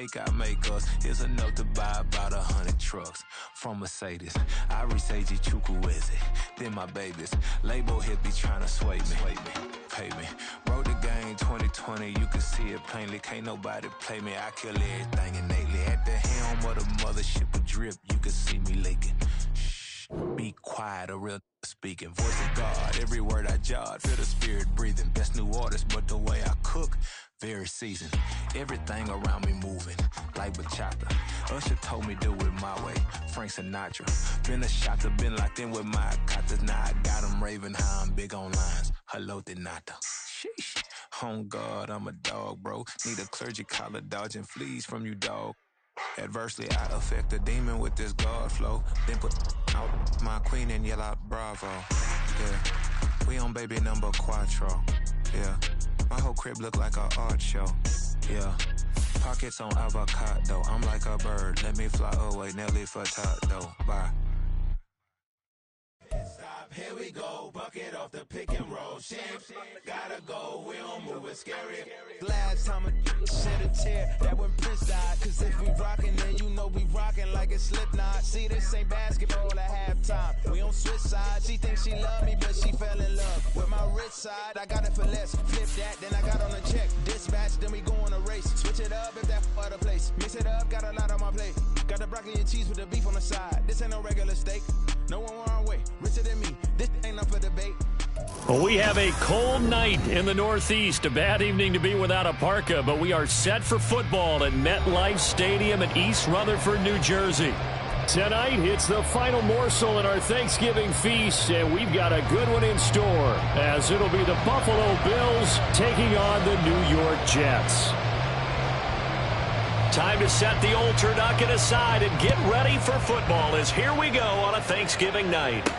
cake I make us. Here's a note to buy about 100 trucks from Mercedes. I reach Chukwueze, then my babies. Label hit be trying to sway me, pay me. Wrote the game 2020, you can see it plainly. Can't nobody play me, I kill everything innately. At the helm of the mothership with drip, you can see me leaking. Shh, be quiet, a real speaking. Voice of God, every word I jot. Feel the spirit breathing. Best new artist, but the way I cook, very seasoned. Everything around me moving, like bachata. Usher told me do it my way, Frank Sinatra. Been a shotter, been locked in with my katas. Now I got them raving how I'm big on lines. Hello, Denata. Sheesh. On God, I'm a dog, bro. Need a clergy collar, dodging fleas from you, dog. Adversely, I affect a demon with this God flow. Then put out my queen and yell out bravo. Yeah, we on baby number quattro. Yeah, my whole crib look like an art show. Yeah, pockets on avocado. I'm like a bird. Let me fly away, Nelly Furtado. Bye. Stop, here we go. Bucket off the pick and roll. Shit, gotta go. We don't move it scary. Last time a shed a tear, that when Prince died. Cause if we rockin', then you know we rockin' like it's Slipknot. See, this ain't basketball at halftime. We on switch side. She thinks she love me, but she fell in love with my rich side. I got it for less. Flip that, then I got on a check. Dispatch, then we go on a race. Switch it up if that other place. Mix it up, got a lot on my plate. Got the broccoli and cheese with the beef on the side. This ain't no regular steak. No one wrong way. Richer than me. This ain't up for debate. Well, we have a cold night in the Northeast. A bad evening to be without a parka, but we are set for football at MetLife Stadium in East Rutherford, New Jersey. Tonight, it's the final morsel in our Thanksgiving feast, and we've got a good one in store, as it'll be the Buffalo Bills taking on the New York Jets. Time to set the old turducken aside and get ready for football, as here we go on a Thanksgiving night.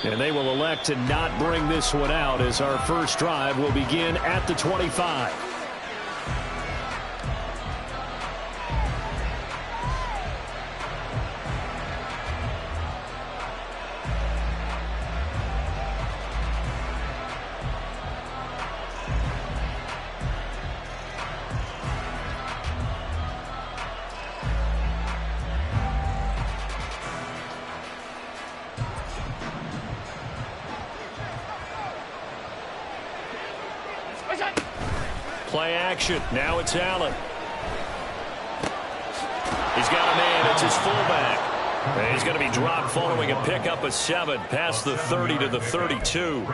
And they will elect to not bring this one out, as our first drive will begin at the 25. Play action. Now it's Allen. He's got a man. It's his fullback. And he's going to be dropped following a pickup of 7 past the 30 to the 32.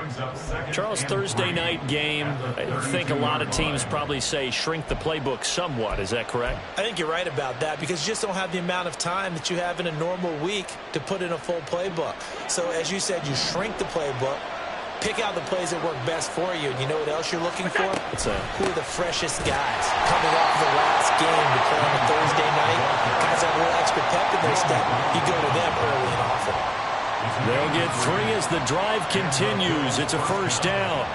Charles, Thursday night game, I think a lot of teams probably say shrink the playbook somewhat. Is that correct? I think you're right about that, because you just don't have the amount of time that you have in a normal week to put in a full playbook. So as you said, you shrink the playbook. Pick out the plays that work best for you. And you know what else you're looking for? Who are the freshest guys coming off the last game to play on a Thursday night? Guys have a little extra pep in their step. You go to them early and often. They'll get 3 as the drive continues. It's a first down.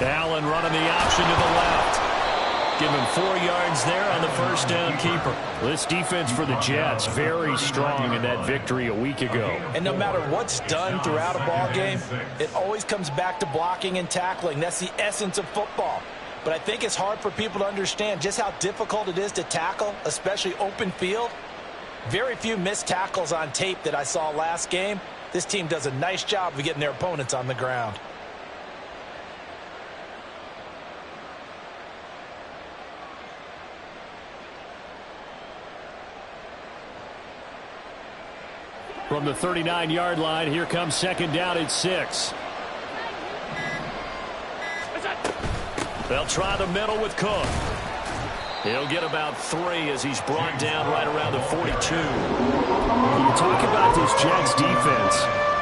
Allen running the option to the left. Give him 4 yards there on the first down keeper. This defense for the Jets, very strong in that victory a week ago. And no matter what's done throughout a ball game, it always comes back to blocking and tackling. That's the essence of football. But I think it's hard for people to understand just how difficult it is to tackle, especially open field. Very few missed tackles on tape that I saw last game. This team does a nice job of getting their opponents on the ground. From the 39-yard line, here comes second down at 6. They'll try the middle with Cook. He'll get about 3 as he's brought down right around the 42. You talk about this Jets defense.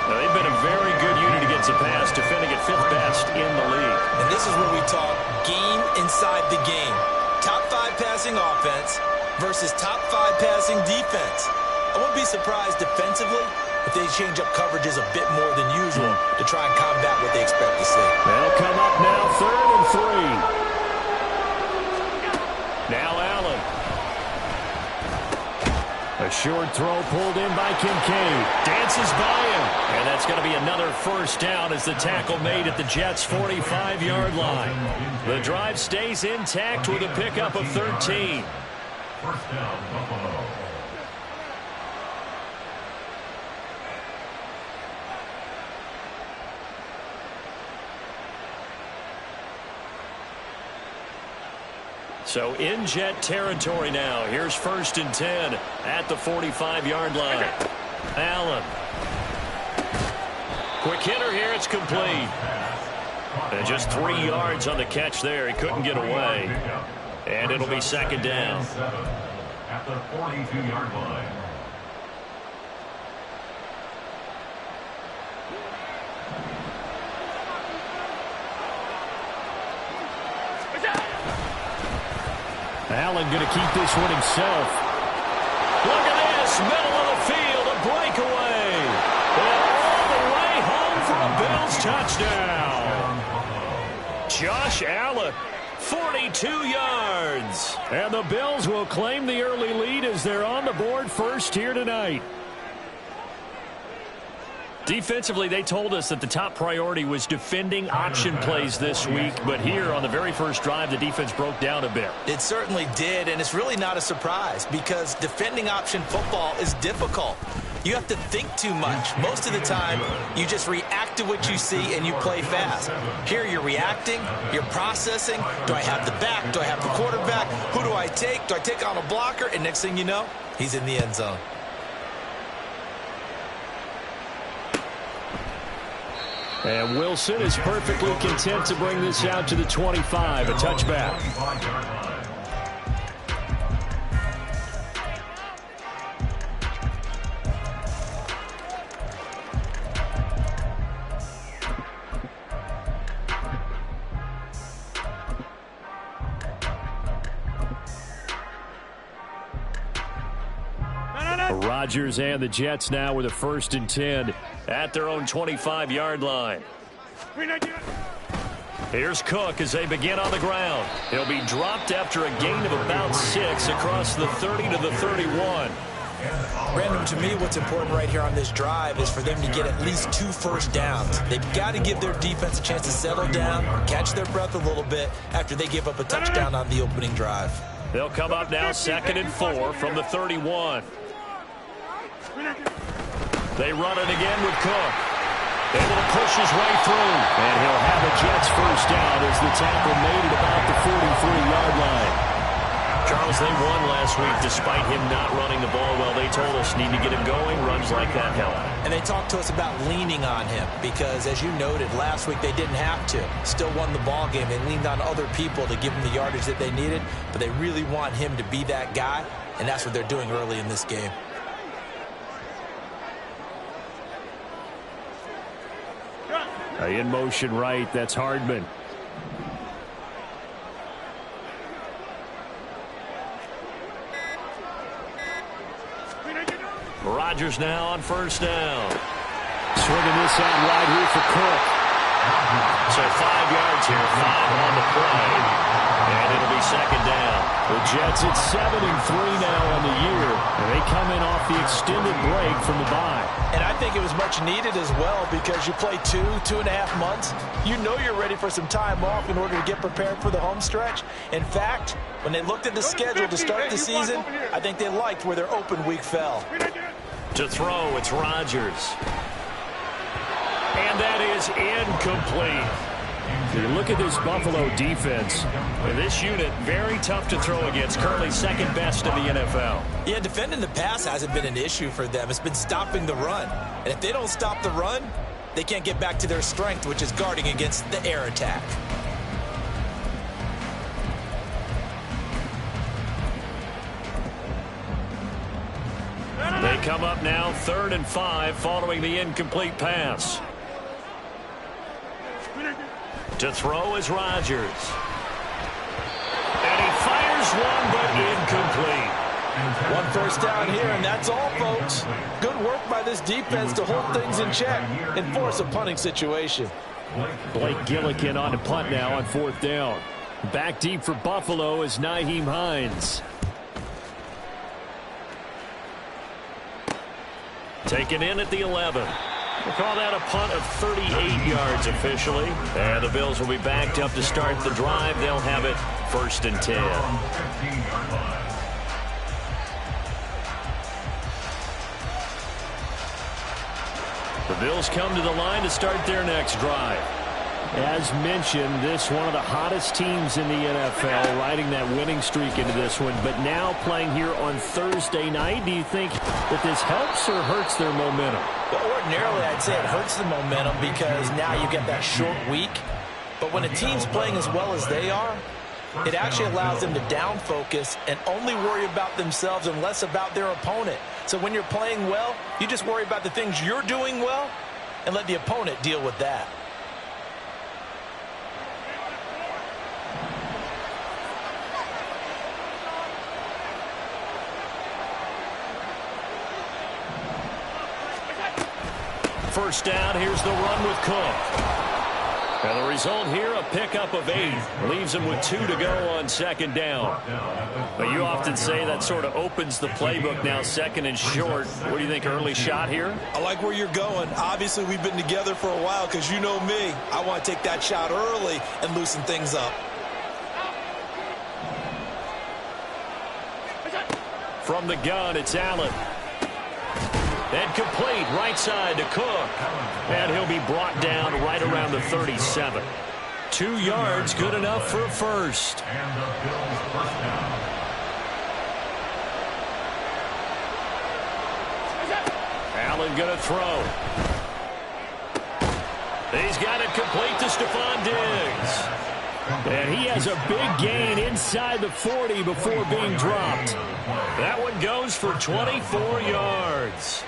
Now, they've been a very good unit against the pass, defending at 5th best in the league. And this is where we talk game inside the game. Top 5 passing offense versus top 5 passing defense. I wouldn't be surprised defensively if they change up coverages a bit more than usual to try and combat what they expect to see. They'll come up now 3rd and 3. A short throw pulled in by Kincaid. Dances by him. And that's going to be another first down as the tackle made at the Jets' 45-yard line. The drive stays intact with a pickup of 13. First down, Buffalo. So in Jet territory now. Here's 1st and 10 at the 45-yard line. Allen. Quick hitter here. It's complete. And just 3 yards on the catch there. He couldn't get away. And it'll be 2nd down. At the 42-yard line. Allen going to keep this one himself. Look at this, middle of the field, a breakaway. And all the way home for a Bills touchdown. Josh Allen, 42 yards. And the Bills will claim the early lead as they're on the board first here tonight. Defensively, they told us that the top priority was defending option plays this week. But here on the very first drive, the defense broke down a bit. It certainly did, and it's really not a surprise because defending option football is difficult. You have to think too much. Most of the time, you just react to what you see and you play fast. Here you're reacting, you're processing. Do I have the back? Do I have the quarterback? Who do I take? Do I take on a blocker? And next thing you know, he's in the end zone. And Wilson is perfectly content to bring this out to the 25, a touchback. Rodgers and the Jets now with a 1st and 10 at their own 25-yard line. Here's Cook as they begin on the ground. He'll be dropped after a gain of about 6 across the 30 to the 31. Brandon, to me, what's important right here on this drive is for them to get at least 2 first downs. They've got to give their defense a chance to settle down, catch their breath a little bit after they give up a touchdown on the opening drive. They'll come up now 2nd and 4 from the 31. They run it again with Cook. Able to push his way through. And he'll have a Jets first down as the tackle made at about the 43-yard line. Charles, they won last week despite him not running the ball well. They told us need to get him going. Runs like that help. And they talked to us about leaning on him because, as you noted, last week they didn't have to. Still won the ball game. They leaned on other people to give them the yardage that they needed. But they really want him to be that guy, and that's what they're doing early in this game. In motion right, that's Hardman. Rodgers now on 1st down. Swinging this out wide here for Cook. So 5 yards here, 5 on the play. And it'll be 2nd down. The Jets at 7-3 now on the year. And they come in off the extended break from the bye. And I think it was much needed as well because you play 2.5 months. You know you're ready for some time off in order to get prepared for the home stretch. In fact, when they looked at the schedule to start the season, I think they liked where their open week fell. To throw, it's Rodgers. And that is incomplete. You look at this Buffalo defense. This unit, very tough to throw against. Currently 2nd best in the NFL. Yeah, defending the pass hasn't been an issue for them. It's been stopping the run. And if they don't stop the run, they can't get back to their strength, which is guarding against the air attack. They come up now 3rd and 5 following the incomplete pass. To throw is Rodgers. And he fires one, but incomplete. 1 first down here, and that's all, folks. Good work by this defense to hold things in check and force a punting situation. Blake Gillikin on to punt now on 4th down. Back deep for Buffalo is Nyheim Hines. Taken in at the 11. We'll call that a punt of 38 yards officially. And the Bills will be backed up to start the drive. They'll have it 1st and 10. The Bills come to the line to start their next drive. As mentioned, this one of the hottest teams in the NFL, riding that winning streak into this one, but now playing here on Thursday night. Do you think that this helps or hurts their momentum? Well, ordinarily, I'd say it hurts the momentum because now you get that short week. But when a team's playing as well as they are, it actually allows them to down focus and only worry about themselves and less about their opponent. So when you're playing well, you just worry about the things you're doing well and let the opponent deal with that. First down, here's the run with Cook. And the result here, a pickup of 8. Leaves him with 2 to go on 2nd down. But you often say that sort of opens the playbook now, 2nd and short. What do you think, early shot here? I like where you're going. Obviously, we've been together for a while because you know me. I want to take that shot early and loosen things up. From the gun, it's Allen. And complete, right side to Cook. And he'll be brought down right around the 37. 2 yards, good enough for a first. And the Bills first down. Allen going to throw. He's got it complete to Stephon Diggs. And he has a big gain inside the 40 before being dropped. That one goes for 24 yards.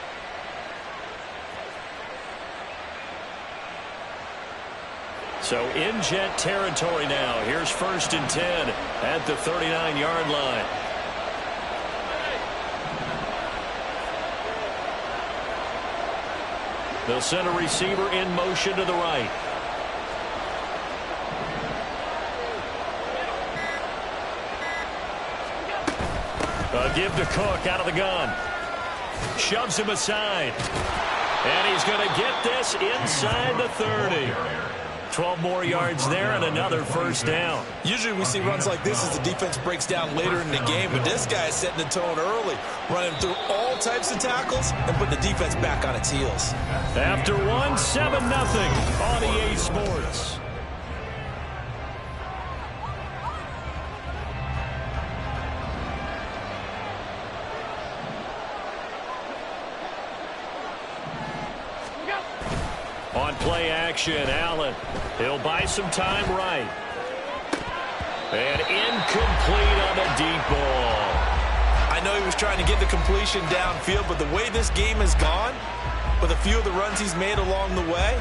So in Jet territory now. Here's 1st and 10 at the 39-yard line. They'll send a receiver in motion to the right. A give to Cook out of the gun. Shoves him aside. And he's going to get this inside the 30. 12 more yards there and another first down. Usually we see runs like this as the defense breaks down later in the game, but this guy is setting the tone early, running through all types of tackles and putting the defense back on its heels. After 1, 7-0 on EA Sports. On play action, Allen. He'll buy some time right. And incomplete on the deep ball. I know he was trying to get the completion downfield, but the way this game has gone, with a few of the runs he's made along the way,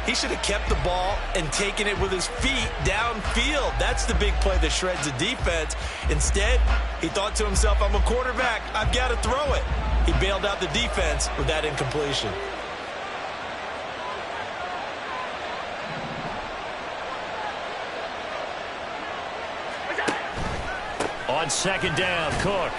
he should have kept the ball and taken it with his feet downfield. That's the big play that shreds the defense. Instead, he thought to himself, I'm a quarterback, I've got to throw it. He bailed out the defense with that incompletion. On 2nd down, Cook.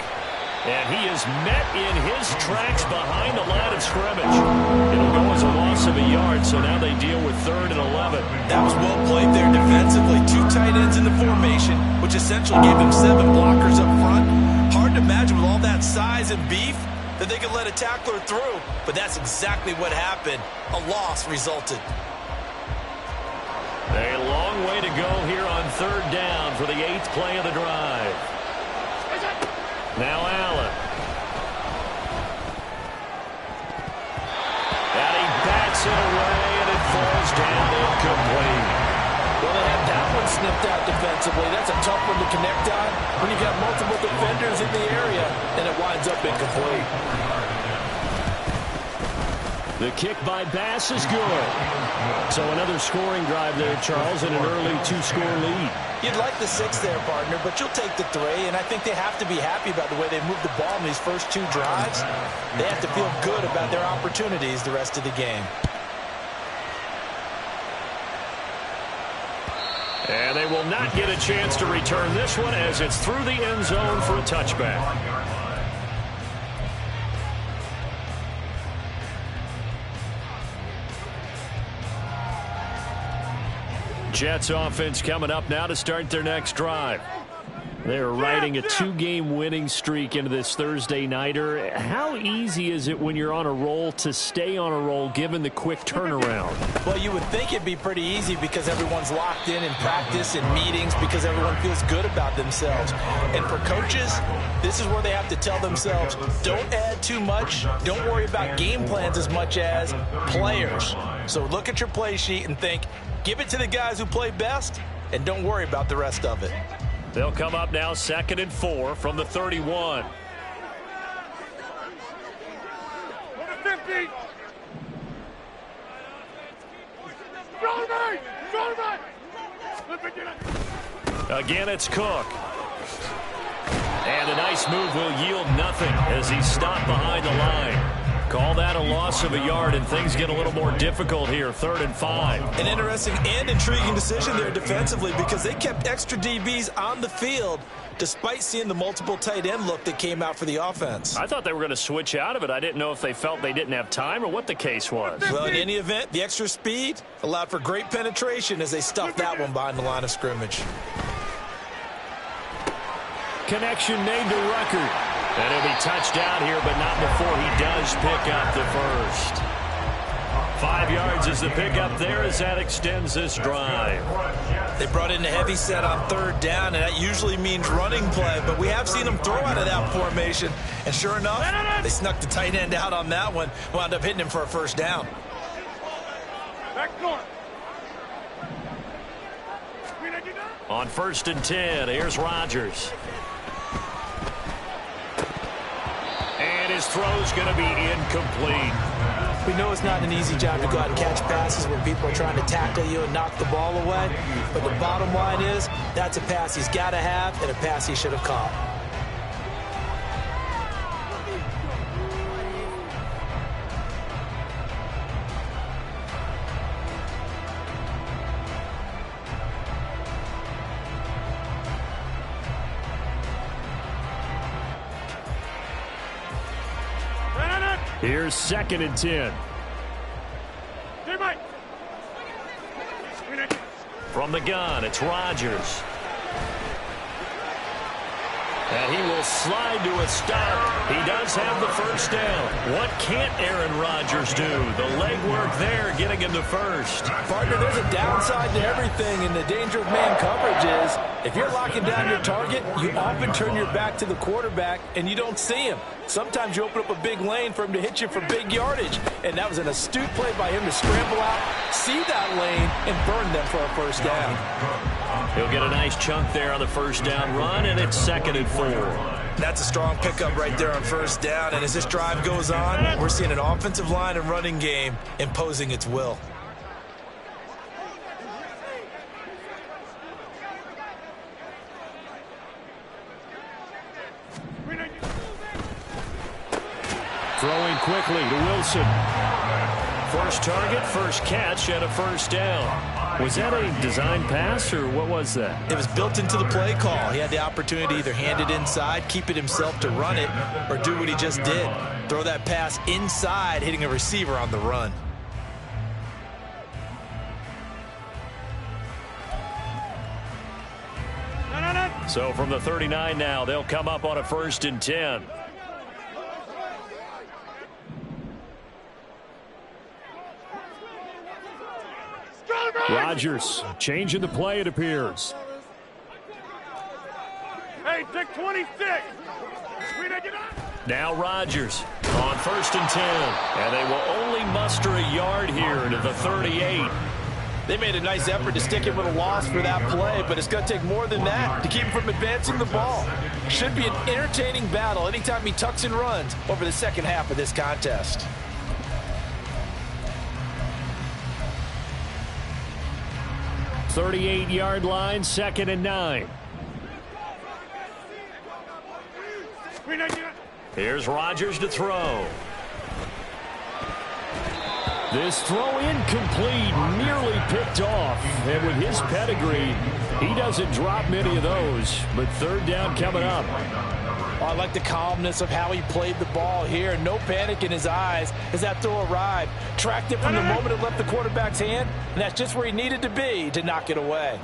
And he is met in his tracks behind the line of scrimmage. It'll go as a loss of a yard, so now they deal with 3rd and 11. That was well played there defensively. 2 tight ends in the formation, which essentially gave them 7 blockers up front. Hard to imagine with all that size and beef that they could let a tackler through, but that's exactly what happened. A loss resulted. A long way to go here on 3rd down for the 8th play of the drive. Now Allen. And he bats it away, and it falls down incomplete. Well, they had that one snipped out defensively. That's a tough one to connect on when you got multiple defenders in the area, and it winds up incomplete. The kick by Bass is good. So another scoring drive there, Charles, and an early 2-score lead. You'd like the 6 there, partner, but you'll take the 3, and I think they have to be happy about the way they moved the ball in these first 2 drives. They have to feel good about their opportunities the rest of the game. And they will not get a chance to return this one as it's through the end zone for a touchback. Jets offense coming up now to start their next drive. They're riding a 2-game winning streak into this Thursday nighter. How easy is it when you're on a roll to stay on a roll given the quick turnaround? Well, you would think it'd be pretty easy because everyone's locked in practice and meetings because everyone feels good about themselves. And for coaches, this is where they have to tell themselves, don't add too much. Don't worry about game plans as much as players. So look at your play sheet and think, give it to the guys who play best and don't worry about the rest of it. They'll come up now 2nd and 4 from the 31. Again, it's Cook. And a nice move will yield nothing as he's stopped behind the line. Call that a loss of a yard, and things get a little more difficult here, 3rd and 5. An interesting and intriguing decision there defensively because they kept extra DBs on the field despite seeing the multiple tight end look that came out for the offense. I thought they were going to switch out of it. I didn't know if they felt they didn't have time or what the case was. Well, in any event, the extra speed allowed for great penetration as they stuffed that one behind the line of scrimmage. Connection made to Ruckert. And he'll be touched out here, but not before he does pick up the first. 5 yards is the pickup there as that extends this drive. They brought in a heavy set on 3rd down, and that usually means running play, but we have seen them throw out of that formation. And sure enough, they snuck the tight end out on that one, wound up hitting him for a 1st down. On 1st and 10, here's Rodgers. And his throw's going to be incomplete. We know it's not an easy job to go out and catch passes when people are trying to tackle you and knock the ball away. But the bottom line is, that's a pass he's got to have and a pass he should have caught. Here's 2nd and 10. From the gun, it's Rodgers. And he will slide to a stop. He does have the 1st down. What can't Aaron Rodgers do? The legwork there getting him the 1st. Partner, there's a downside to everything, and the danger of man coverage is if you're locking down your target, you often turn your back to the quarterback and you don't see him. Sometimes you open up a big lane for him to hit you for big yardage, and that was an astute play by him to scramble out, see that lane, and burn them for a 1st down. He'll get a nice chunk there on the 1st down run, and it's 2nd and 4. That's a strong pickup right there on 1st down, and as this drive goes on, we're seeing an offensive line and running game imposing its will. Throwing quickly to Wilson. 1st target, 1st catch, and a 1st down. Was that a design pass, or what was that? It was built into the play call. He had the opportunity to either hand it inside, keep it himself to run it, or do what he just did. Throw that pass inside, hitting a receiver on the run. So from the 39 now, they'll come up on a 1st and 10. Rodgers changing the play, it appears. Hey, take 26. Now Rodgers on 1st and 10. And they will only muster a yard here to the 38. They made a nice effort to stick him with a loss for that play, but it's going to take more than that to keep him from advancing the ball. Should be an entertaining battle anytime he tucks and runs over the 2nd half of this contest. .38-yard line, 2nd and 9. Here's Rodgers to throw. This throw incomplete, nearly picked off. And with his pedigree, He doesn't drop many of those, but third down coming up. I like the calmness of how he played the ball here. No panic in his eyes as that throw arrived. Tracked it from the moment it left the quarterback's hand, and that's just where he needed to be to knock it away.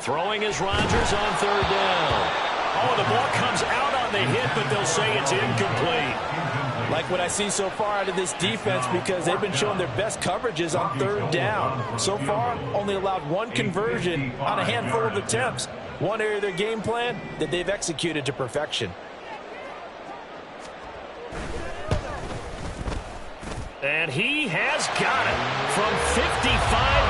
Throwing is Rodgers on third down. Oh, the ball comes out on the hit, but they'll say it's incomplete. Like what I see so far out of this defense, because they've been showing their best coverages on third down. So far, only allowed one conversion on a handful of attempts. One area of their game plan that they've executed to perfection. And he has got it from 55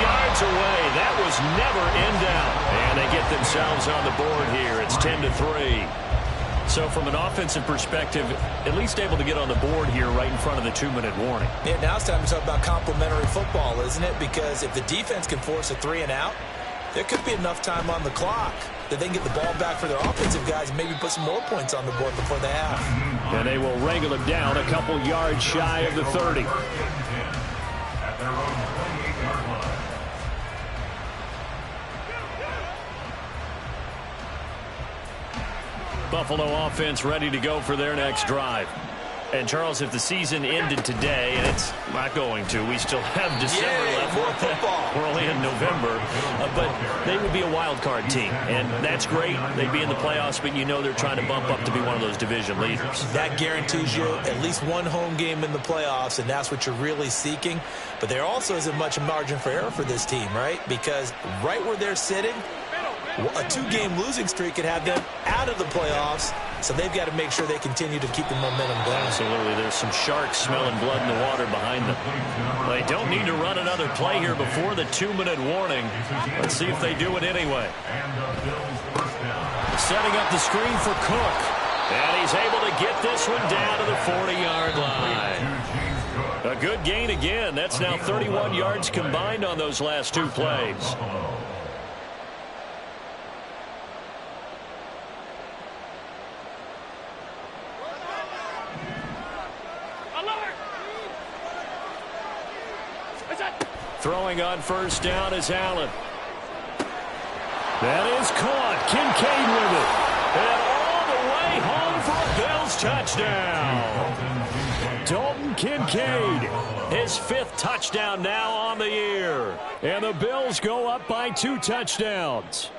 yards away. That was never in doubt. And they get themselves on the board here. It's 10-3. So from an offensive perspective, at least able to get on the board here right in front of the 2-minute warning. Yeah, now it's time to talk about complementary football, isn't it? Because if the defense can force a 3-and-out, there could be enough time on the clock that they can get the ball back for their offensive guys and maybe put some more points on the board before they have. And they will wrangle him down a couple yards shy of the 30. At their own 28-yard line. Buffalo offense ready to go for their next drive. And, Charles, if the season ended today, and it's not going to, we still have December left. More football. We're only in November. But they would be a wild card team, and that's great. They'd be in the playoffs, but you know they're trying to bump up to be one of those division leaders. That guarantees you at least one home game in the playoffs, and that's what you're really seeking. But there also isn't much margin for error for this team, right? Because right where they're sitting, a 2-game losing streak could have them out of the playoffs, so they've got to make sure they continue to keep the momentum going. Absolutely. There's some sharks smelling blood in the water behind them. They don't need to run another play here before the 2-minute warning. Let's see if they do it anyway. Setting up the screen for Cook. And he's able to get this one down to the 40-yard line. A good gain again. That's now 31 yards combined on those last two plays. Throwing on first down is Allen. That is caught. Kincaid with it. And all the way home for a Bills touchdown. Dalton Kincaid, his 5th touchdown now on the year. And the Bills go up by 2 touchdowns.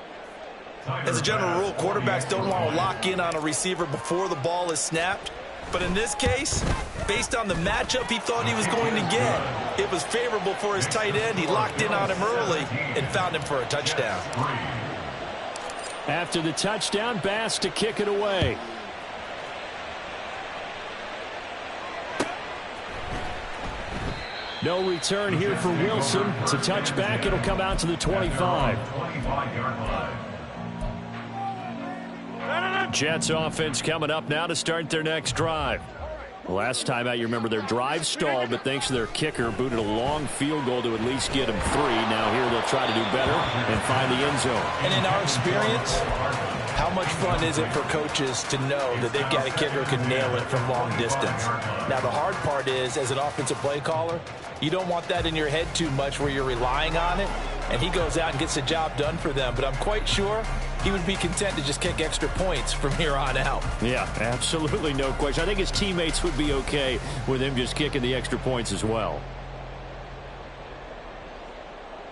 As a general rule, quarterbacks don't want to lock in on a receiver before the ball is snapped. But in this case, based on the matchup he thought he was going to get, it was favorable for his tight end. He locked in on him early and found him for a touchdown. After the touchdown, Bass to kick it away. No return here for Wilson. It's a touchback. It'll come out to the 25. Jets offense coming up now to start their next drive. Last time out, you remember their drive stalled, but thanks to their kicker, booted a long field goal to at least get them 3. Now here they'll try to do better and find the end zone. And in our experience, how much fun is it for coaches to know that they've got a kicker who can nail it from long distance? Now, the hard part is, as an offensive play caller, you don't want that in your head too much where you're relying on it, and he goes out and gets the job done for them. But I'm quite sure he would be content to just kick extra points from here on out. Yeah, absolutely no question. I think his teammates would be okay with him just kicking the extra points as well.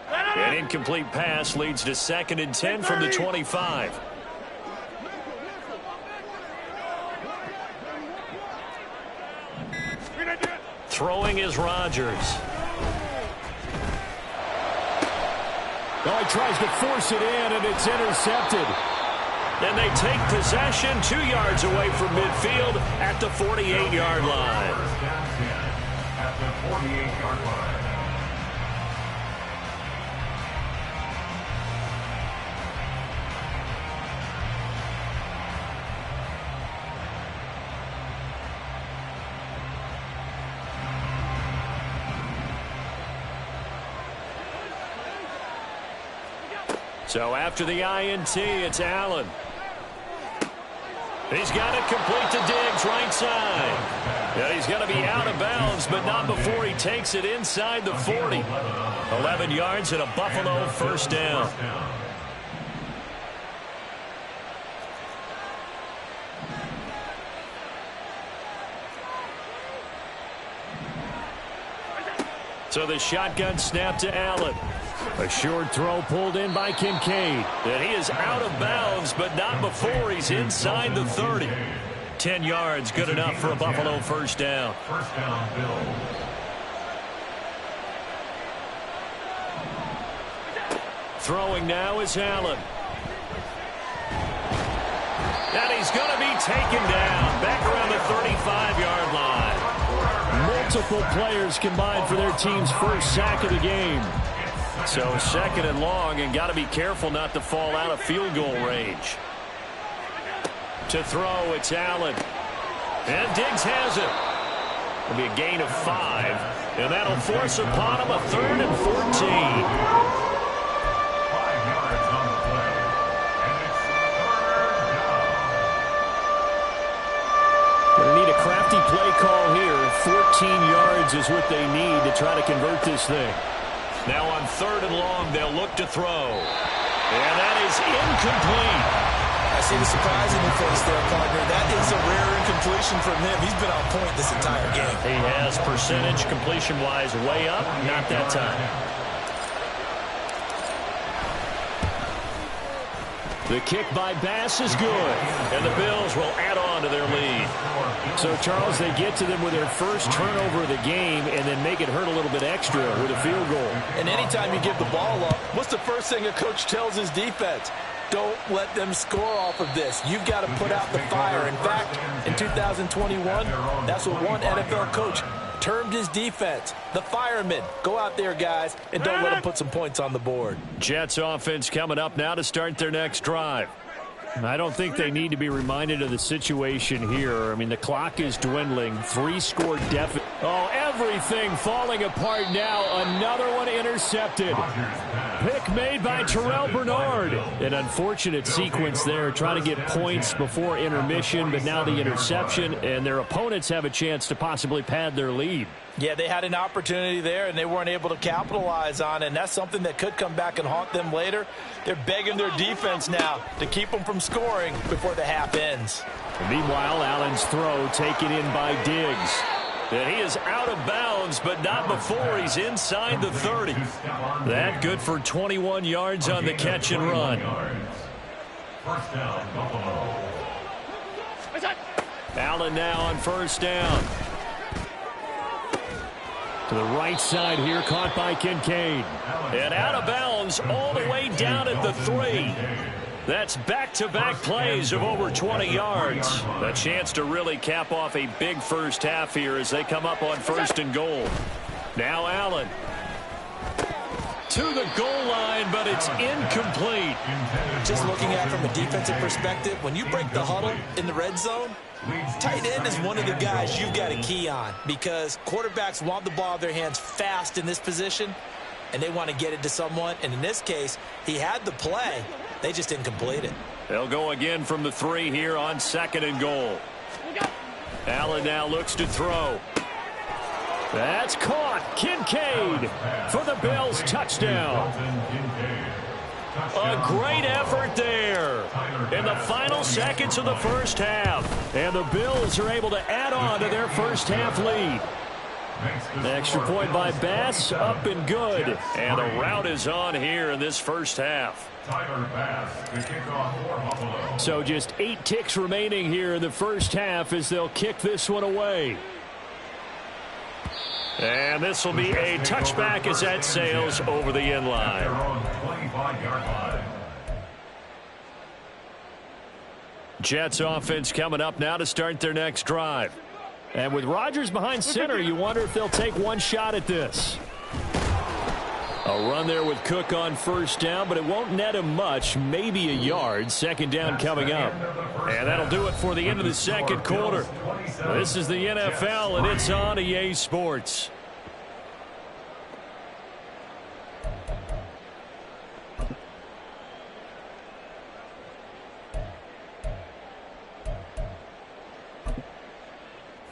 An incomplete pass leads to 2nd and 10 from the 25. Throwing is Rodgers. Oh, he tries to force it in, and it's intercepted. And they take possession 2 yards away from midfield at the 48-yard line. At the 48-yard line. So after the INT, it's Allen. He's got it complete to Diggs, right side. Yeah, he's going to be out of bounds, but not before he takes it inside the 40. 11 yards and a Buffalo first down. So the shotgun snap to Allen. A short throw pulled in by Kincaid. And he is out of bounds, but not before he's inside the 30. 10 yards, good enough for a Buffalo first down. First down, Bills. Throwing now is Allen. And he's going to be taken down back around the 35-yard line. Multiple players combined for their team's first sack of the game. So second and long, and got to be careful not to fall out of field goal range. To throw, it's Allen. And Diggs has it. It'll be a gain of 5. And that'll force upon him a 3rd and 14. 5 yards on the play. And it's 3rd down. Going to need a crafty play call here. 14 yards is what they need to try to convert this thing. Now on 3rd and long, they'll look to throw. And that is incomplete. I see the surprise in your face there, partner. That is a rare incompletion from him. He's been on point this entire game. He has percentage completion-wise way up. Not that time. The kick by Bass is good. And the Bills will add on to their lead. So, Charles, they get to them with their first turnover of the game and then make it hurt a little bit extra with a field goal. And anytime you give the ball up, what's the first thing a coach tells his defense? Don't let them score off of this. You've got to put out the fire. In fact, in 2021, that's what one NFL coach termed his defense. The firemen. Go out there, guys, and don't let them put some points on the board. Jets offense coming up now to start their next drive. I don't think they need to be reminded of the situation here. I mean, the clock is dwindling. 3-score deficit. Oh, everything falling apart now. Another one intercepted. Pick made by Terrell Bernard. An unfortunate sequence there, trying to get points before intermission, but now the interception, and their opponents have a chance to possibly pad their lead. Yeah, they had an opportunity there, and they weren't able to capitalize on it, and that's something that could come back and haunt them later. They're begging their defense now to keep them from scoring before the half ends. And meanwhile, Allen's throw taken in by Diggs. And he is out of bounds, but not before he's inside the 30. That good for 21 yards on the catch and run. First down, Buffalo. Allen now on first down. To the right side here, caught by Kincaid. And out of bounds all the way down at the 3. That's back-to-back plays of over 20 yards. A chance to really cap off a big first half here as they come up on 1st and goal. Now Allen. To the goal line, but it's incomplete. Just looking at it from a defensive perspective, when you break the huddle in the red zone, tight end is one of the guys you've got to key on because quarterbacks want the ball in their hands fast in this position, and they want to get it to someone. And in this case, he had the play. They just didn't complete it. They'll go again from the 3 here on 2nd and goal. Allen now looks to throw. That's caught. Kincaid for the Bills touchdown. A great effort there in the final seconds of the first half. And the Bills are able to add on to their first half lead. The extra point by Bass, up and good. And the route is on here in this first half. Tyler Bass, the kickoff for Buffalo. So just 8 ticks remaining here in the first half as they'll kick this one away. And this will be a touchback as that sails over the end line. Their own 25-yard line. Jets offense coming up now to start their next drive. And with Rodgers behind center, you wonder if they'll take one shot at this. A run there with Cook on first down, but it won't net him much, maybe a yard. 2nd down coming up. And that'll do it for the end of the second quarter. This is the NFL, and it's on EA Sports.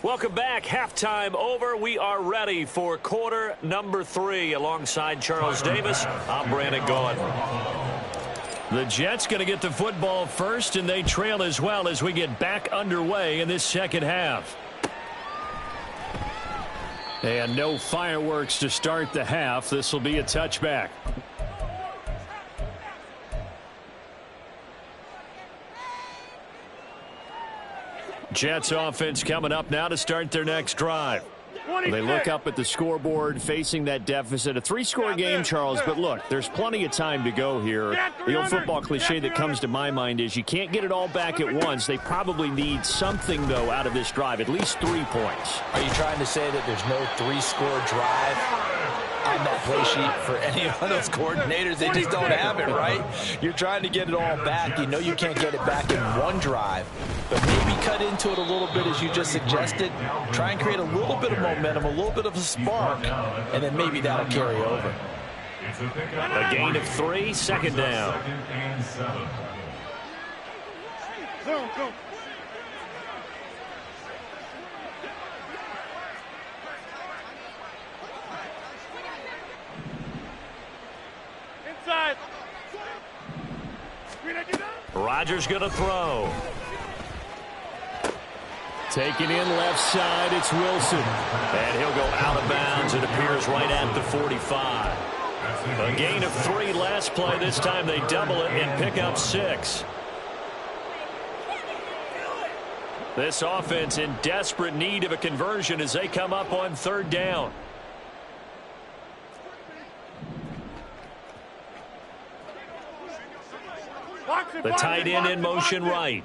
Welcome back. Halftime over. We are ready for quarter number 3. Alongside Charles Davis, I'm Brandon Gaudin. The Jets going to get the football first, and they trail as well as we get back underway in this second half. And no fireworks to start the half. This will be a touchback. Jets offense coming up now to start their next drive. They look up at the scoreboard facing that deficit. A 3-score game, Charles, but look, there's plenty of time to go here. The old football cliche that comes to my mind is you can't get it all back at once. They probably need something, though, out of this drive, at least 3 points. Are you trying to say that there's no 3-score drive on that play sheet for any of those coordinators? They just don't have it, right? You're trying to get it all back. You know you can't get it back in one drive, but maybe cut into it a little bit as you just suggested. Try and create a little bit of momentum, a little bit of a spark, and then maybe that'll carry over. A gain of 3, second down. Go. Inside. Rodgers going to throw. Taken in left side, it's Wilson. And he'll go out of bounds. It appears right at the 45. A gain of 3 last play. This time they double it and pick up 6. This offense in desperate need of a conversion as they come up on 3rd down. The tight end in motion right.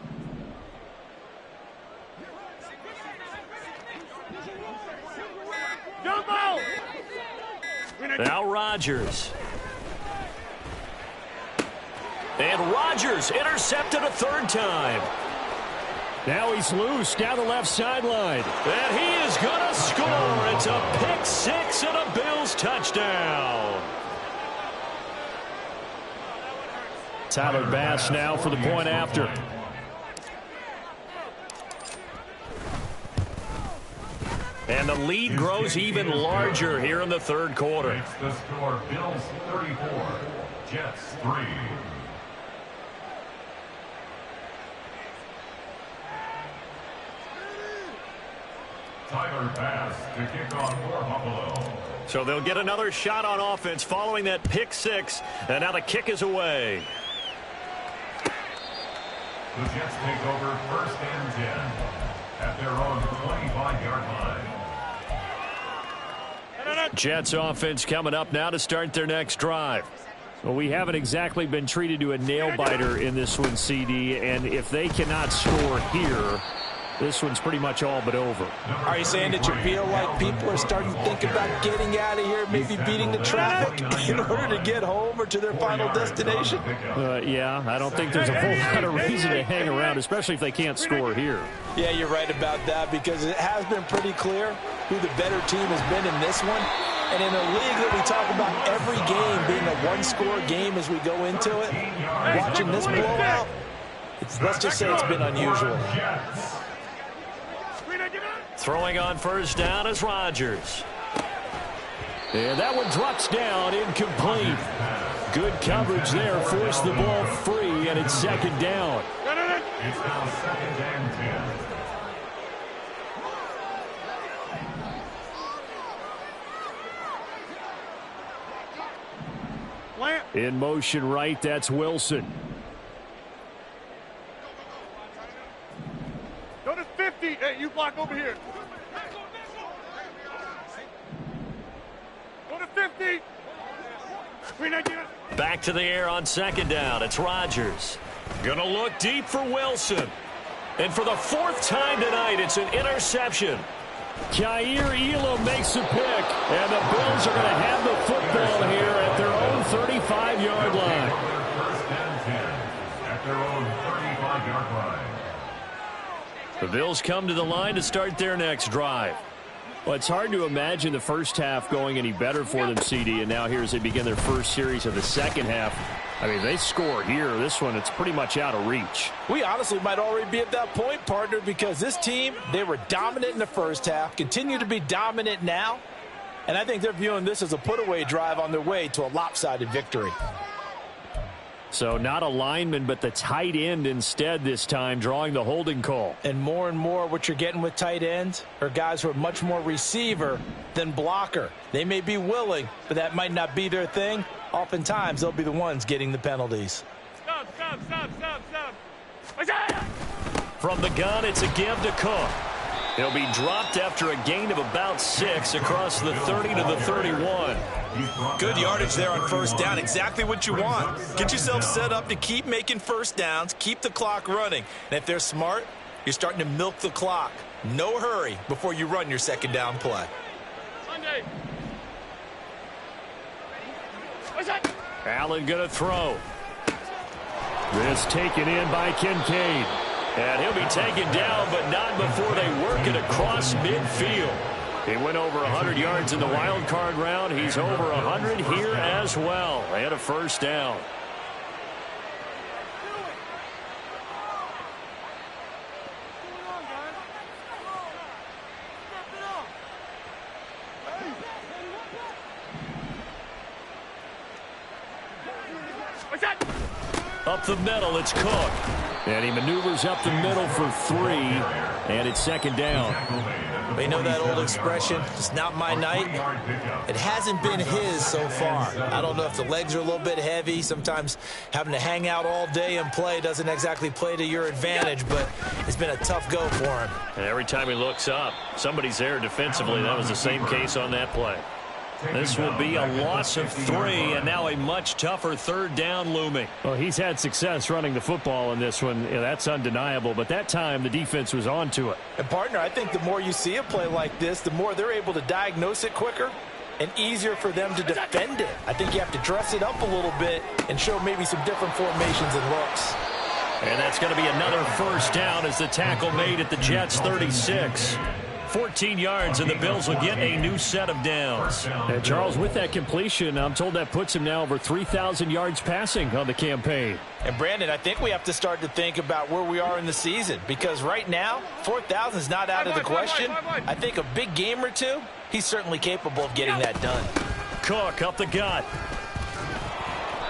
Now Rodgers. And Rodgers intercepted a 3rd time. Now he's loose down the left sideline. And he is going to score. It's a pick 6 and a Bills touchdown. Tyler Bass now for the point after. And the lead grows even larger here in the 3rd quarter. Makes the score Bills 34, Jets 3. Tyler Bass to kick off for Buffalo. So they'll get another shot on offense following that pick 6. And now the kick is away. The Jets take over 1st and 10 at their own 25-yard line. Jets offense coming up now to start their next drive. Well, we haven't exactly been treated to a nail-biter in this one, CD, and if they cannot score here, this one's pretty much all but over. Are you saying that you feel like people are starting to think about getting out of here, maybe beating the traffic in order to get home or to their final destination? Yeah, I don't think there's a whole lot of reason to hang around, especially if they can't score here. Yeah, you're right about that, because it has been pretty clear who the better team has been in this one. And in a league that we talk about every game being a 1-score game as we go into it, watching this blowout, let's just say it's been unusual. Throwing on 1st down is Rodgers. And that one drops down, incomplete. Good coverage there, forced the ball free, and it's 2nd down. It's now 2nd and 10. In motion right, that's Wilson. Go to 50. Hey, you block over here. Go to 50. Back to the air on 2nd down. It's Rodgers. Gonna look deep for Wilson. And for the 4th time tonight, it's an interception. Kaiir Elam makes a pick. And the Bills are going to have the football here at their own 35-yard line. 1st and 10 at their own 35-yard line. The Bills come to the line to start their next drive. Well, it's hard to imagine the first half going any better for them, CD, and now here as they begin their first series of the second half. I mean, they score here. This one, it's pretty much out of reach. We honestly might already be at that point, partner, because this team, they were dominant in the first half, continue to be dominant now, and I think they're viewing this as a put-away drive on their way to a lopsided victory. So not a lineman, but the tight end instead this time, drawing the holding call. And more what you're getting with tight ends are guys who are much more receiver than blocker. They may be willing, but that might not be their thing. Oftentimes, they'll be the ones getting the penalties. Stop. From the gun, it's a give to Cook. He'll be dropped after a gain of about 6 across the 30 to the 31. Good yardage there on first down. Exactly what you want. Get yourself set up to keep making first downs, keep the clock running. And if they're smart, you're starting to milk the clock. No hurry before you run your second down play. Sunday. Allen going to throw. This taken in by Kincaid. And he'll be taken down, but not before they work it across midfield. He went over 100 yards in the wild card round. He's over 100 here as well. And a first down. Up the middle, it's Cook. And he maneuvers up the middle for 3, and it's second down. We know that old expression, it's not my night. It hasn't been his so far. I don't know if the legs are a little bit heavy. Sometimes having to hang out all day and play doesn't exactly play to your advantage, but it's been a tough go for him. And every time he looks up, somebody's there defensively. That was the same case on that play. This will be a loss of 3, and now a much tougher third down looming. Well, he's had success running the football in this one. Yeah, that's undeniable, but that time the defense was on to it. And, partner, I think the more you see a play like this, the more they're able to diagnose it quicker and easier for them to defend it. I think you have to dress it up a little bit and show maybe some different formations and looks. And that's going to be another first down as the tackle made at the Jets' 36. 14 yards, and the Bills will get a new set of downs. And Charles, with that completion, I'm told that puts him now over 3,000 yards passing on the campaign. And, Brandon, I think we have to start to think about where we are in the season, because right now, 4,000 is not out of the question. I think a big game or two, he's certainly capable of getting that done. Cook up the gut.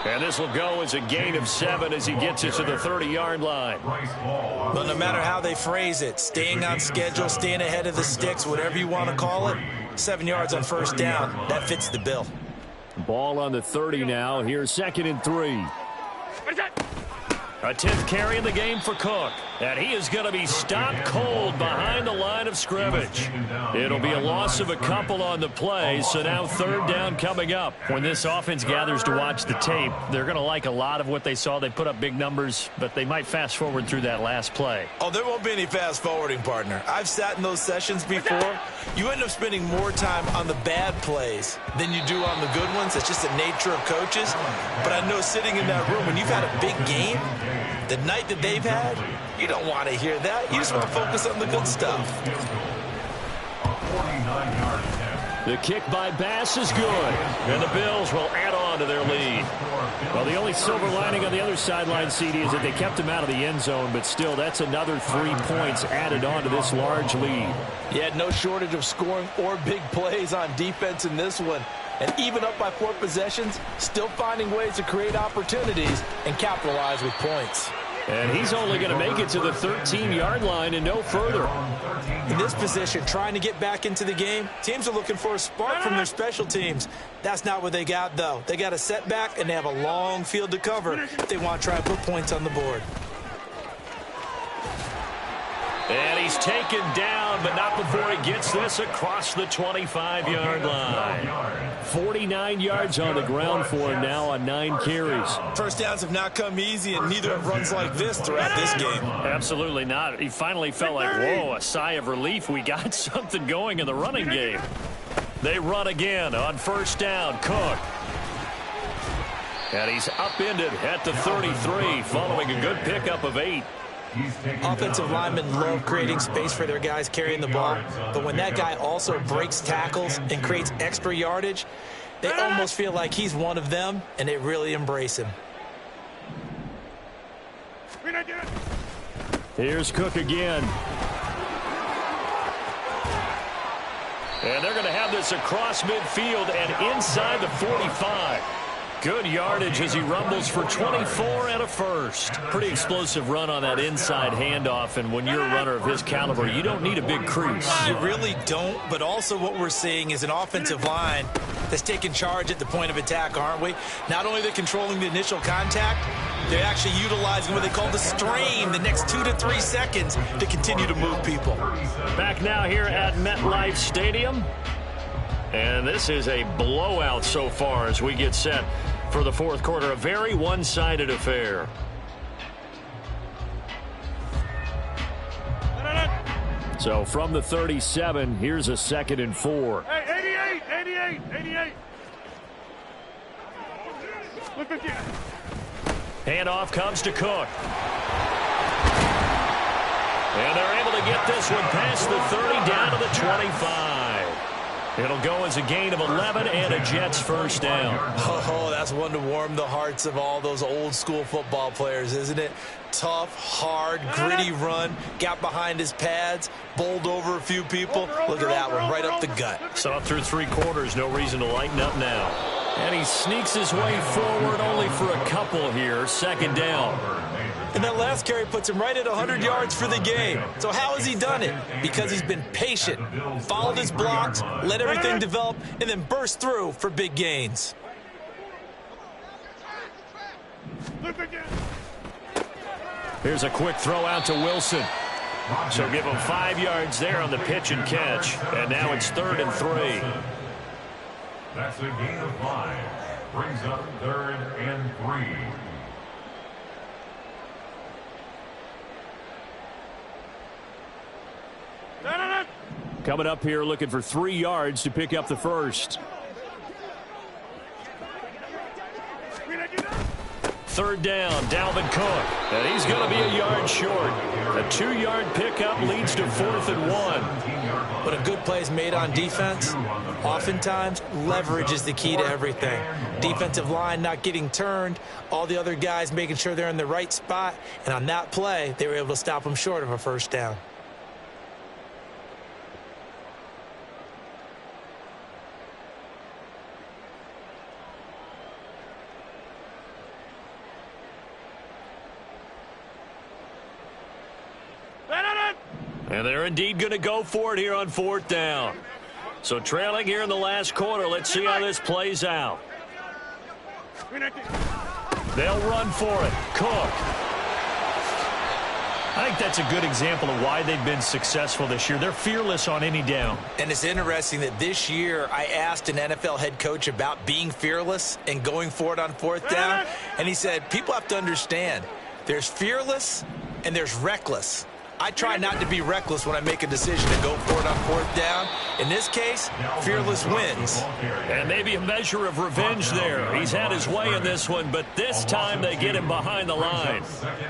And this will go as a gain of 7 as he gets it to the 30-yard line. But no matter how they phrase it, staying on schedule, staying ahead of the sticks, whatever you want to call it, 7 yards on first down, that fits the bill. Ball on the 30 now. Here's 2nd and 3. A 10th carry in the game for Cook. And he is going to be stopped cold behind the line of scrimmage. It'll be a loss of a couple on the play, so now third down coming up. When this offense gathers to watch the tape, they're going to like a lot of what they saw. They put up big numbers, but they might fast forward through that last play. Oh, there won't be any fast forwarding, partner. I've sat in those sessions before. You end up spending more time on the bad plays than you do on the good ones. It's just the nature of coaches. But I know sitting in that room, when you've had a big game, the night that they've had, you don't want to hear that. You just want to focus on the good stuff. The kick by Bass is good, and the Bills will add on to their lead. Well, the only silver lining on the other sideline, CD, is that they kept him out of the end zone, but still, that's another 3 points added on to this large lead. Yeah, no shortage of scoring or big plays on defense in this one. And even up by 4 possessions, still finding ways to create opportunities and capitalize with points. And he's only going to make it to the 13-yard line and no further. In this position, trying to get back into the game, teams are looking for a spark from their special teams. That's not what they got, though. They got a setback, and they have a long field to cover if they want to try to put points on the board. And he's taken down, but not before he gets this across the 25-yard line. 49 yards on the ground for him now on 9 carries. First downs have not come easy, and neither have runs like this throughout this game. Absolutely not. He finally felt like, whoa, a sigh of relief. We got something going in the running game. They run again on first down. Cook. And he's upended at the 33 following a good pickup of 8. Offensive linemen love creating space for their guys carrying the ball, but when that guy also breaks tackles and creates extra yardage, they almost feel like he's one of them, and they really embrace him. Here's Cook again. And they're going to have this across midfield and inside the 45. Good yardage as he rumbles for 24 and a first. Pretty explosive run on that inside handoff, and when you're a runner of his caliber, you don't need a big crease. You really don't, but also what we're seeing is an offensive line that's taking charge at the point of attack, aren't we? Not only are they controlling the initial contact, they're actually utilizing what they call the strain, the next 2 to 3 seconds, to continue to move people. Back now here at MetLife Stadium. And this is a blowout so far as we get set for the fourth quarter. A very one-sided affair. So from the 37, here's a 2nd and 4. Hey, 88. Look at you. Handoff comes to Cook. And they're able to get this one past the 30 down to the 25. It'll go as a gain of 11 and a Jets first down. Oh, that's one to warm the hearts of all those old school football players, isn't it? Tough, hard, gritty run. Got behind his pads, bowled over a few people. Look at that one, right up the gut. So up through 3 quarters, no reason to lighten up now. And he sneaks his way forward only for a couple here. 2nd down. And that last carry puts him right at 100 yards for the game. So how has he done it? Because he's been patient, followed his blocks, let everything develop, and then burst through for big gains. Here's a quick throw out to Wilson. So give him 5 yards there on the pitch and catch. And now it's 3rd and 3. That's a gain of 5. Brings up 3rd and 3. Coming up here looking for 3 yards to pick up the first. 3rd down, Dalvin Cook. And he's going to be a yard short. A 2-yard pickup leads to 4th and 1. But a good play is made on defense. Oftentimes, leverage is the key to everything. Defensive line not getting turned. All the other guys making sure they're in the right spot. And on that play, they were able to stop them short of a first down. And they're indeed going to go for it here on 4th down. So trailing here in the last quarter. Let's see how this plays out. They'll run for it. Cook. I think that's a good example of why they've been successful this year. They're fearless on any down. And it's interesting that this year I asked an NFL head coach about being fearless and going for it on 4th down. And he said, people have to understand, there's fearless and there's reckless. I try not to be reckless when I make a decision to go for it on 4th down. In this case, fearless wins. And maybe a measure of revenge there. He's had his way in this one, but this time they get him behind the line.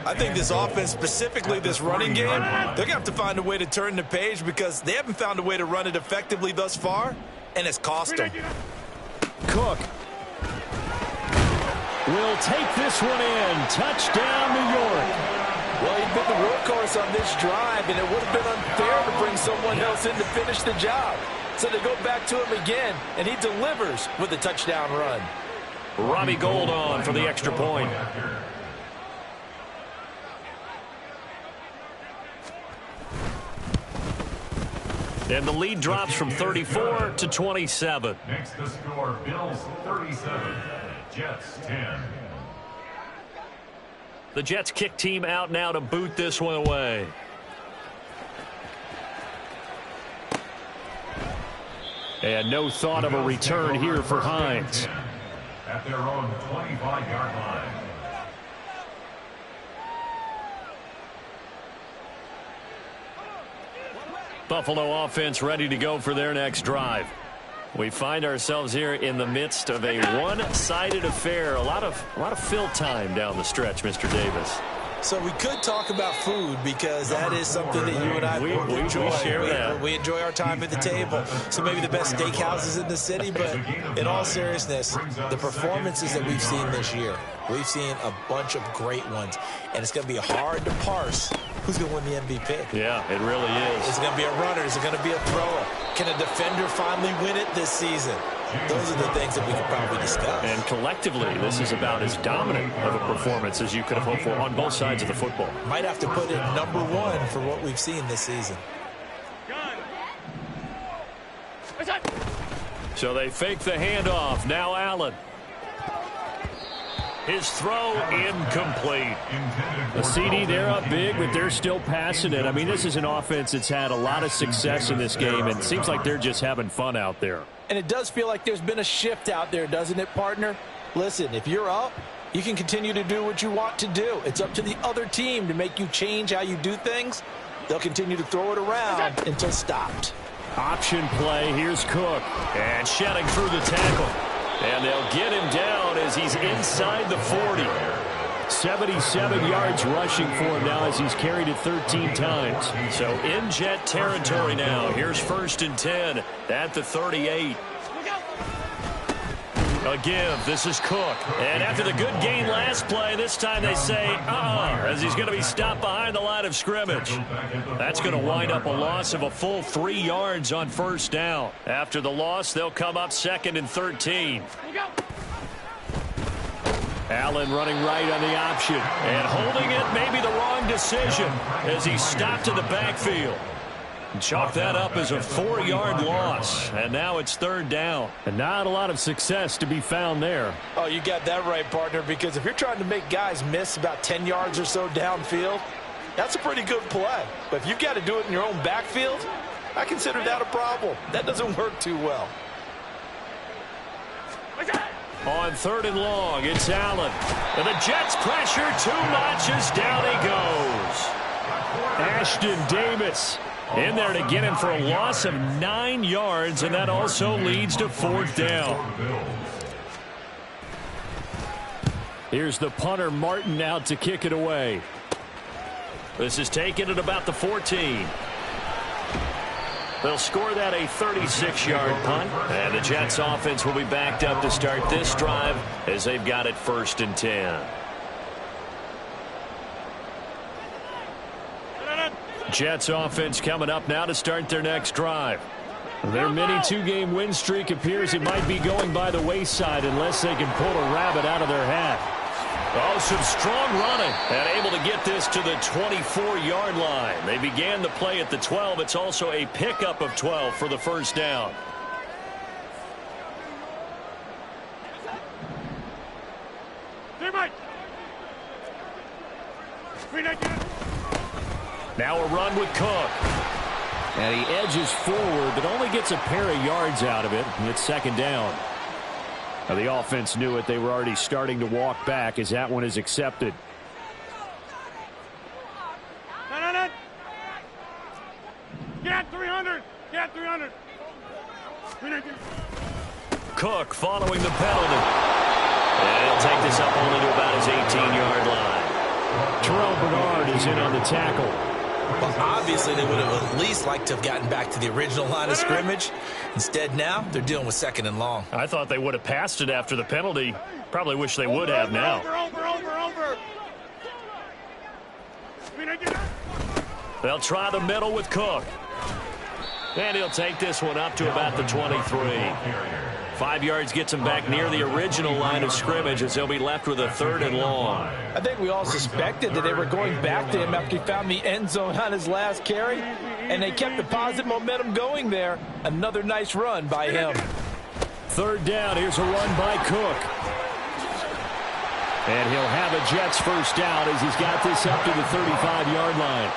I think this offense, specifically this running game, they're going to have to find a way to turn the page because they haven't found a way to run it effectively thus far, and it's cost them. Cook will take this one in. Touchdown, New York. Well, he's been the workhorse on this drive, and it would have been unfair to bring someone else in to finish the job. So they go back to him again, and he delivers with a touchdown run. Robbie Gould on for the extra point. And the lead drops from 34 to 27. Next to score, Bills 37, Jets 10. The Jets kick team out now to boot this one away. And no thought of a return here for Hines. At their own 25-yard line. Buffalo offense ready to go for their next drive. We find ourselves here in the midst of a one-sided affair. A lot of fill time down the stretch, Mr. Davis. So we could talk about food because that is something that you and I enjoy. We share that. We enjoy our time at the table. So maybe the best steakhouses in the city, but in all seriousness, the performances that we've seen this year, we've seen a bunch of great ones, and it's going to be hard to parse who's going to win the MVP. Yeah, it really is. Is it going to be a runner? Is it going to be a thrower? Can a defender finally win it this season? Those are the things that we could probably discuss. And collectively, this is about as dominant of a performance as you could have hoped for on both sides of the football. Might have to put it number one for what we've seen this season. So they fake the handoff. Now Allen. His throw incomplete. The CD, they're up big, but they're still passing it. I mean, this is an offense that's had a lot of success in this game, and it seems like they're just having fun out there. And it does feel like there's been a shift out there, doesn't it, partner? Listen, if you're up, you can continue to do what you want to do. It's up to the other team to make you change how you do things. They'll continue to throw it around until stopped. Option play. Here's Cook. And shedding through the tackle. And they'll get him down as he's inside the 40. 77 yards rushing for him now as he's carried it 13 times. So in Jet territory now. Here's 1st and 10 at the 38. A give. This is Cook. And after the good gain last play, this time they say, as he's going to be stopped behind the line of scrimmage. That's going to wind up a loss of a full 3 yards on 1st down. After the loss, they'll come up 2nd and 13. Allen running right on the option. And holding it may be the wrong decision as he's stopped in the backfield. Chalk that up as a 4-yard loss. And now it's 3rd down. And not a lot of success to be found there. Oh, you got that right, partner, because if you're trying to make guys miss about 10 yards or so downfield, that's a pretty good play. But if you've got to do it in your own backfield, I consider that a problem. That doesn't work too well. On 3rd and long, it's Allen. And the Jets pressure too much as down he goes. Ashton Davis in there to get him for a loss of 9 yards, and that also leads to 4th down. Here's the punter, Martin, out to kick it away. This is taken at about the 14. They'll score that a 36-yard punt, and the Jets offense will be backed up to start this drive as they've got it 1st and 10. Jets offense coming up now to start their next drive. Their mini 2-game win streak appears it might be going by the wayside unless they can pull a rabbit out of their hat. Oh, some strong running and able to get this to the 24-yard line. They began the play at the 12. It's also a pickup of 12 for the 1st down. Now a run with Cook. And he edges forward, but only gets a pair of yards out of it. And it's 2nd down. Now the offense knew it. They were already starting to walk back as that one is accepted. Get 300. Get 300. Cook following the penalty. And he'll take this up only to about his 18-yard line. Terrell Bernard is in on the tackle. Well, obviously, they would have at least liked to have gotten back to the original line of scrimmage. Instead, now, they're dealing with 2nd and long. I thought they would have passed it after the penalty. Probably wish they would have now. Over. They'll try the middle with Cook. And he'll take this one up to about the 23. 5 yards gets him back near the original line of scrimmage as they'll be left with a 3rd and long. I think we all suspected that they were going back to him after he found the end zone on his last carry, and they kept the positive momentum going there. Another nice run by him. 3rd down. Here's a run by Cook. And he'll have a Jets 1st down as he's got this up to the 35-yard line.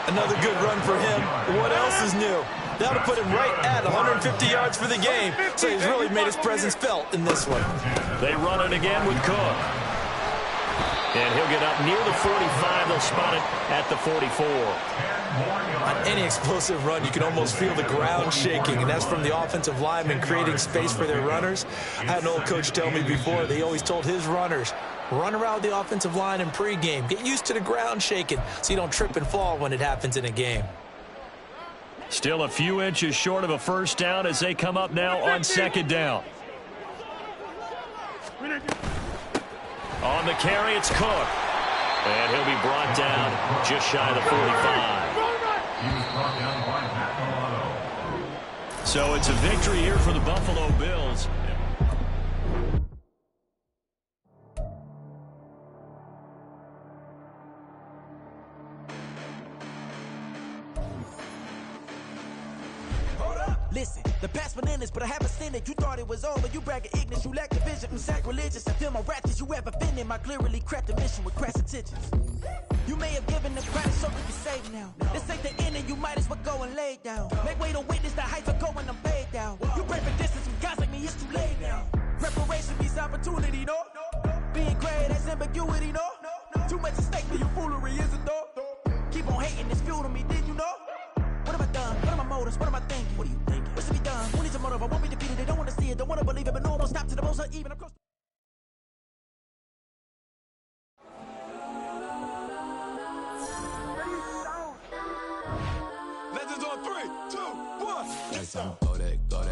Another good run for him. What else is new? That'll put him right at 150 yards for the game. So he's really made his presence felt in this one. They run it again with Cook. And he'll get up near the 45. They'll spot it at the 44. On any explosive run, you can almost feel the ground shaking, and that's from the offensive linemen creating space for their runners. I had an old coach tell me before, they always told his runners, Run around the offensive line in pregame. Get used to the ground shaking so you don't trip and fall when it happens in a game. Still a few inches short of a first down as they come up now on second down. On the carry, it's Cook. And he'll be brought down just shy of the 45. He was brought down by Matt Milano. So it's a victory here for the Buffalo Bills. Listen, the past bananas, but I haven't seen it. You thought it was over, you bragging ignorance, you lack the vision. I'm sacrilegious, I feel my wrath as you ever offended my clearly crafted mission with crass intentions. You may have given the credit so we can save now. This ain't the end and you might as well go and lay down. Make way to witness the heights are going, I'm paid down. You break for distance from guys like me, it's too late now. Preparation means opportunity, no? Being great, that's ambiguity, no? Too much at stake for your foolery, isn't though? Keep on hating, it's fuel to me, did you know? What have I done? What are my motives? What am I thinking? What are you thinking? What's to be done? Who needs a motive? I won't be defeated. They don't want to see it. Don't want to believe it. But no one will stop to the most uneven. Across. Legends on 3, 2, 1. Next time, go that.